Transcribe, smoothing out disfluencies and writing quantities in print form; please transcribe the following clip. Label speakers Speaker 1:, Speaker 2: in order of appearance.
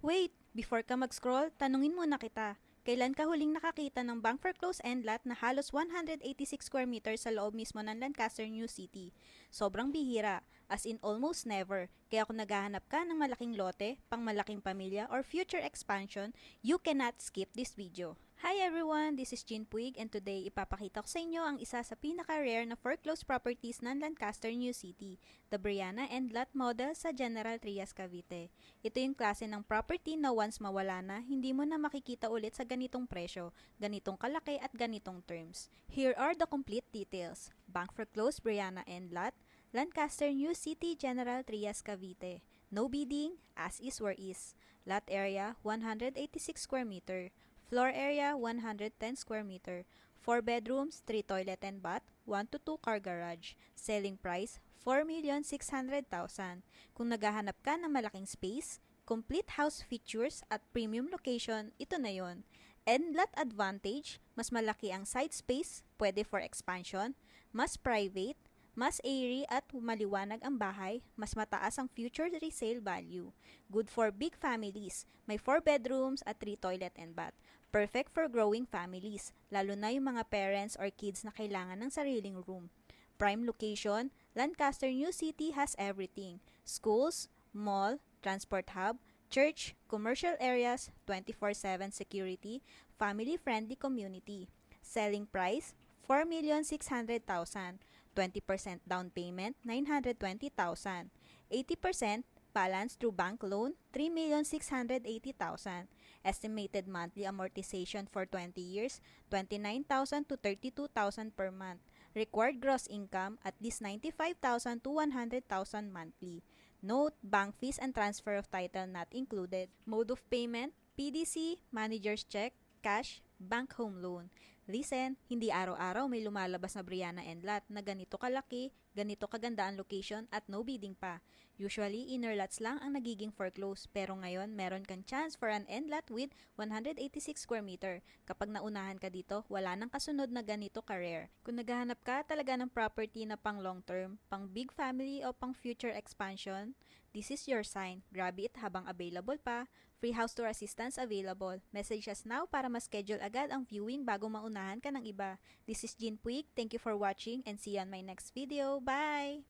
Speaker 1: Wait, before ka mag-scroll, tanungin muna kita. Kailan ka huling nakakita ng bank foreclosed end lot na halos 186 square meters sa loob mismo ng Lancaster New City? Sobrang bihira, as in almost never. Kaya kung naghahanap ka ng malaking lote, pang malaking pamilya, or future expansion, you cannot skip this video. Hi everyone, this is Jean Puig and today ipapakita ko sa inyo ang isa sa pinaka-rare na foreclosed properties ng Lancaster New City, the Briana End Lot Model sa General Trias, Cavite. Ito yung klase ng property na once mawala na, hindi mo na makikita ulit sa ganitong presyo, ganitong kalaki at ganitong terms. Here are the complete details. Bank foreclosed Briana End Lot, Lancaster New City, General Trias, Cavite. No bidding, as is where is. Lot area 186 square meter. Floor area 110 square meter. 4 bedrooms, 3 toilet and bath, 1 to 2 car garage. Selling price 4,600,000. Kung naghahanap ka ng malaking space, complete house features at premium location, ito na yon. End lot advantage, mas malaki ang side space, pwede for expansion, mas private, mas airy at maliwanag ang bahay, mas mataas ang future resale value. Good for big families, may 4 bedrooms at 3 toilet and bath. Perfect for growing families, lalo na yung mga parents or kids na kailangan ng sariling room. Prime location, Lancaster New City has everything. Schools, mall, transport hub, church, commercial areas, 24/7 security, family-friendly community. Selling price, 4,600,000. 20% down payment, 920,000. 80% balance through bank loan, 3,680,000. Estimated monthly amortization for 20 years, 29,000 to 32,000 per month. Required gross income, at least 95,000 to 100,000 monthly. Note, bank fees and transfer of title not included. Mode of payment, PDC, manager's check, cash, bank home loan. Listen, hindi araw-araw may lumalabas na Briana End Lot na ganito kalaki, ganito kaganda ang location at no bidding pa. Usually, inner lots lang ang nagiging foreclosed, pero ngayon meron kang chance for an end lot with 186 square meter. Kapag naunahan ka dito, wala nang kasunod na ganito ka-rare. Kung naghahanap ka talaga ng property na pang long term, pang big family o pang future expansion, this is your sign. Grab it habang available pa. Free house tour assistance available. Message us now para ma-schedule agad ang viewing bago maunahan ka ng iba. This is Jean Puig. Thank you for watching and see you on my next video. Bye!